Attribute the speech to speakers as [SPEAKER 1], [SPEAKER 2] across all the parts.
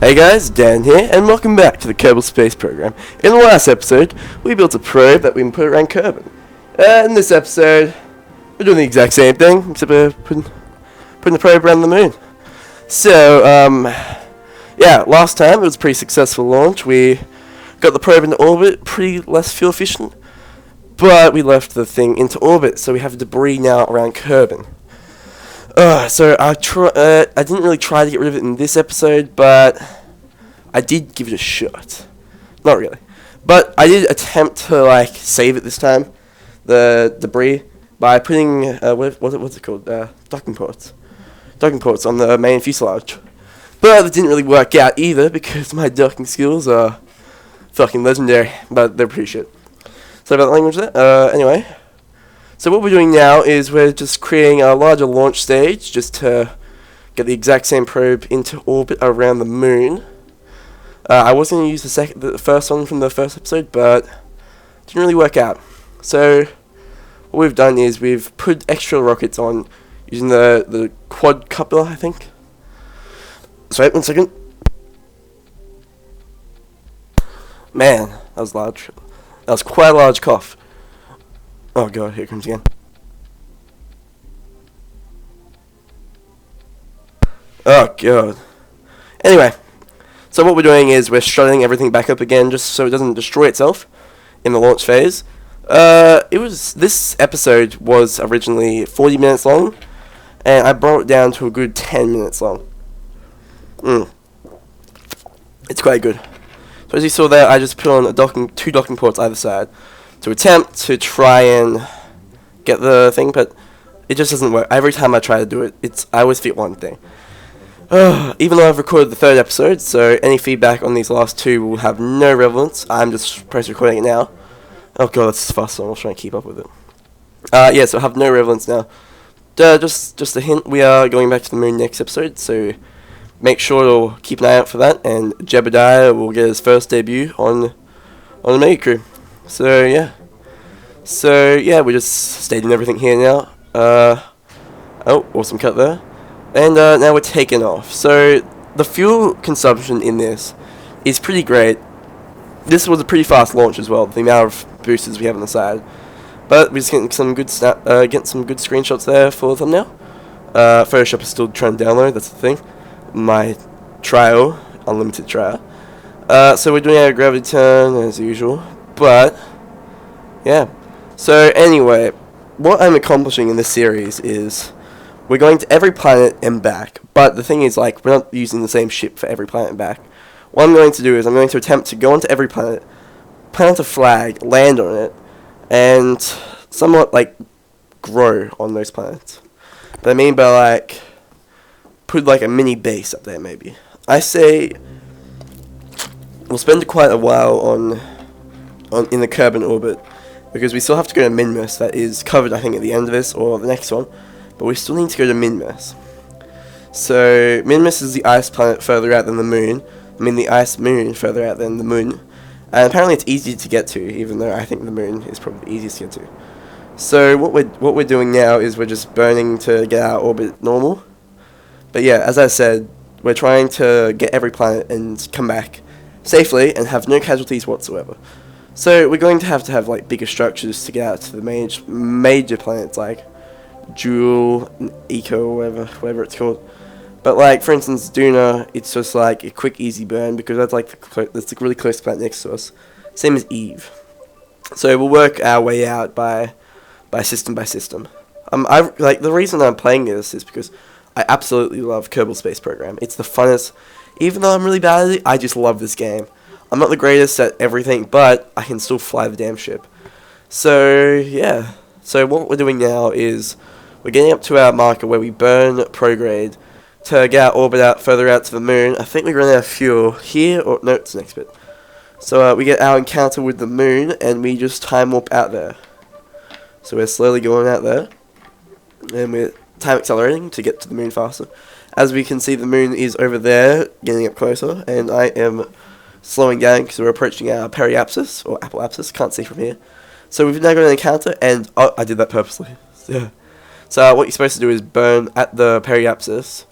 [SPEAKER 1] Hey guys, Dan here, and welcome back to the Kerbal Space Program. In the last episode, we built a probe that we can put around Kerbin. In this episode, we're doing the exact same thing, except we're putting the probe around the moon. So, yeah, last time it was a pretty successful launch. We got the probe into orbit, pretty less fuel efficient, but we left the thing into orbit, so we have debris now around Kerbin. So I didn't really try to get rid of it in this episode, but I did give it a shot. Not really. But I did attempt to, save it this time, the debris, by putting, what's it called, docking ports. Docking ports on the main fuselage. But it didn't really work out either, because my docking skills are fucking legendary, but they're pretty shit. Sorry about the language there. Anyway. So what we're doing now is we're just creating a larger launch stage just to get the exact same probe into orbit around the moon. I was going to use the first one from the first episode, but it didn't really work out. So what we've done is we've put extra rockets on using the quadcupler, I think. Sorry, 1 second. Man, that was large. That was quite a large cough. Oh god, here it comes again. Oh god. Anyway, so what we're doing is we're strutting everything back up again just so it doesn't destroy itself in the launch phase. This episode was originally 40 minutes long, and I brought it down to a good 10 minutes long. It's quite good. So as you saw there, I just put on two docking ports either side to attempt to try and get the thing, but it just doesn't work. Every time I try to do it, I always fit one thing. Even though I've recorded the third episode, so any feedback on these last two will have no relevance. I'm just press recording it now. Oh god, that's fast, so I'll try and keep up with it. Yeah, so I have no relevance now. Just a hint, we are going back to the moon next episode, so make sure to keep an eye out for that, and Jebediah will get his first debut on the Mega Crew. So yeah, we're just stating everything here now. Oh, awesome cut there. And now we're taking off. So the fuel consumption in this is pretty great. This was a pretty fast launch as well, the amount of boosters we have on the side. But we're just getting some good screenshots there for the thumbnail. Photoshop is still trying to download, that's the thing. My trial, unlimited trial. So we're doing our gravity turn as usual. But yeah. So anyway, what I'm accomplishing in this series is we're going to every planet and back. But the thing is, we're not using the same ship for every planet and back. What I'm going to do is I'm going to attempt to go onto every planet, plant a flag, land on it, and somewhat grow on those planets. But I mean by put a mini base up there maybe. I say we'll spend quite a while in the Kerbin orbit, because we still have to go to Minmus. That is covered, I think, at the end of this or the next one, but we still need to go to Minmus. So Minmus is the ice planet further out than the moon. I mean the ice moon further out than the moon, and apparently it's easy to get to, even though I think the moon is probably the easiest to get to. So what we're doing now is we're just burning to get our orbit normal. But yeah, as I said, we're trying to get every planet and come back safely and have no casualties whatsoever. So we're going to have bigger structures to get out to the major planets like Jewel, Eco, or whatever it's called. But for instance, Duna, it's just a quick, easy burn, because that's that's really close planet next to us. Same as Eve. So we'll work our way out by system by system. The reason I'm playing this is because I absolutely love Kerbal Space Program. It's the funnest. Even though I'm really bad at it, I just love this game. I'm not the greatest at everything, but I can still fly the damn ship. So yeah. So what we're doing now is we're getting up to our marker where we burn prograde to get our orbit out further out to the moon. I think we run out of fuel here, or no, it's the next bit. So we get our encounter with the moon, and we just time warp out there. So we're slowly going out there, and we're time accelerating to get to the moon faster. As we can see, the moon is over there, getting up closer, and I am slowing down because we're approaching our periapsis, or apoapsis, can't see from here. So we've now got an encounter, and oh, I did that purposely. Yeah. So what you're supposed to do is burn at the periapsis,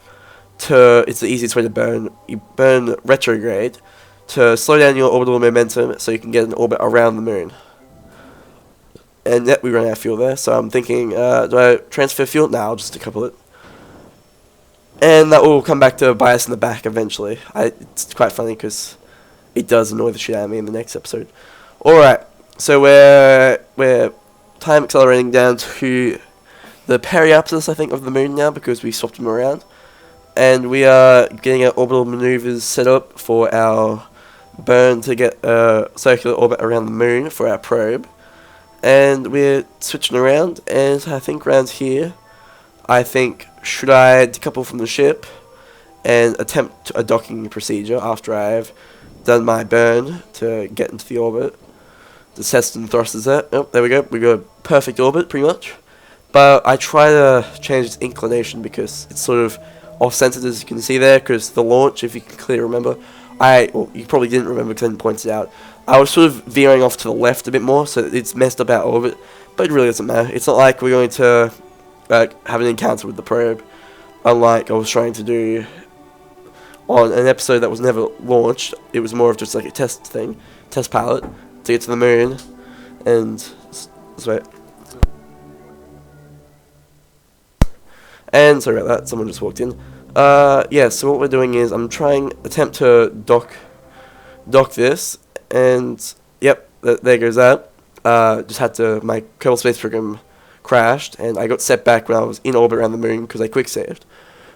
[SPEAKER 1] it's the easiest way to burn. You burn retrograde to slow down your orbital momentum so you can get an orbit around the moon. And yet we run out of fuel there, so I'm thinking, do I transfer fuel? Nah, I'll just decouple it. And that will come back to bite us in the back eventually. It's quite funny because it does annoy the shit out of me in the next episode. Alright, so we're time accelerating down to the periapsis, I think, of the moon now because we swapped them around. And we are getting our orbital maneuvers set up for our burn to get a circular orbit around the moon for our probe. And we're switching around, and I think around here, should I decouple from the ship and attempt a docking procedure after I've done my burn to get into the orbit. The test and thrusters there. Oh, there we go. We got a perfect orbit, pretty much. But I try to change its inclination because it's sort of off-centered, as you can see there, because the launch, if you can clearly remember, well, you probably didn't remember because I didn't point it out. I was sort of veering off to the left a bit more, so it's messed up our orbit, but it really doesn't matter. It's not like we're going to have an encounter with the probe, unlike I was trying to do on an episode that was never launched. It was more of just like a test pilot, to get to the moon, and that's right. And sorry about that, someone just walked in. Yeah, so what we're doing is I'm attempt to dock this, and yep, there goes that. Just had to, my Kerbal Space Program crashed, and I got set back when I was in orbit around the moon because I quick saved.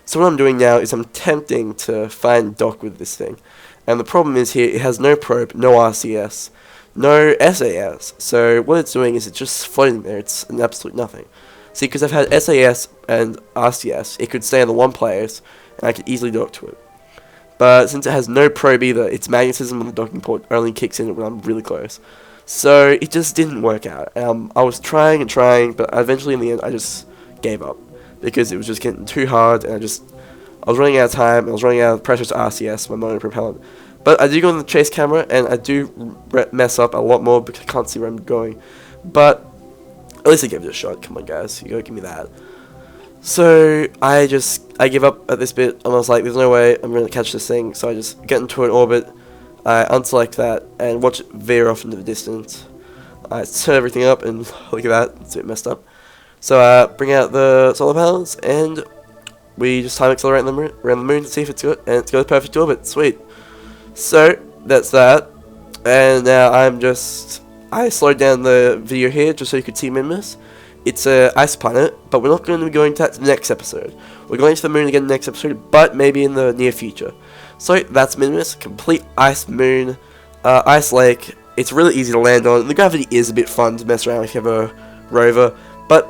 [SPEAKER 1] So what I'm doing now is I'm attempting to find dock with this thing, and the problem is here it has no probe, no RCS, no SAS. So what it's doing is it's just floating there. It's an absolute nothing. See, because I've had SAS and RCS, it could stay in the one place, and I could easily dock to it. But since it has no probe either, its magnetism on the docking port only kicks in when I'm really close. So it just didn't work out. I was trying and trying, but eventually in the end I just gave up. Because it was just getting too hard, and I was running out of time, and I was running out of pressure to RCS, my motor propellant. But I do go on the chase camera, and I do mess up a lot more because I can't see where I'm going. But at least I gave it a shot. Come on, guys, you gotta give me that. So I give up at this bit, and I was like, there's no way I'm going to catch this thing, so I just get into an orbit, I unselect that, and watch it veer off into the distance. I turn everything up, and look at that, it's a bit messed up. So bring out the solar panels, and we just time accelerate around the moon to see if it's good, and it's got a perfect orbit, sweet. So, that's that, and now I slowed down the video here just so you could see Minimus. It's a ice planet, but we're not going to be going to that next episode. We're going to the moon again next episode, but maybe in the near future. So that's Minimus, complete ice moon, ice lake. It's really easy to land on. The gravity is a bit fun to mess around if you have a rover. But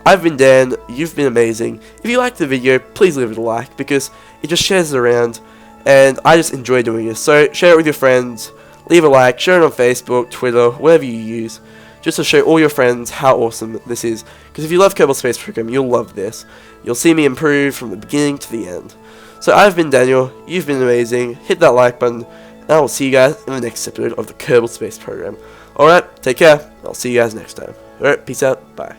[SPEAKER 1] I've been Dan, you've been amazing. If you liked the video, please leave it a like because it just shares it around, and I just enjoy doing this. So share it with your friends, leave a like, share it on Facebook, Twitter, whatever you use, just to show all your friends how awesome this is. Because if you love Kerbal Space Program, you'll love this. You'll see me improve from the beginning to the end. So I've been Daniel, you've been amazing, hit that like button, and I will see you guys in the next episode of the Kerbal Space Program. Alright, take care, I'll see you guys next time. Alright, peace out, bye.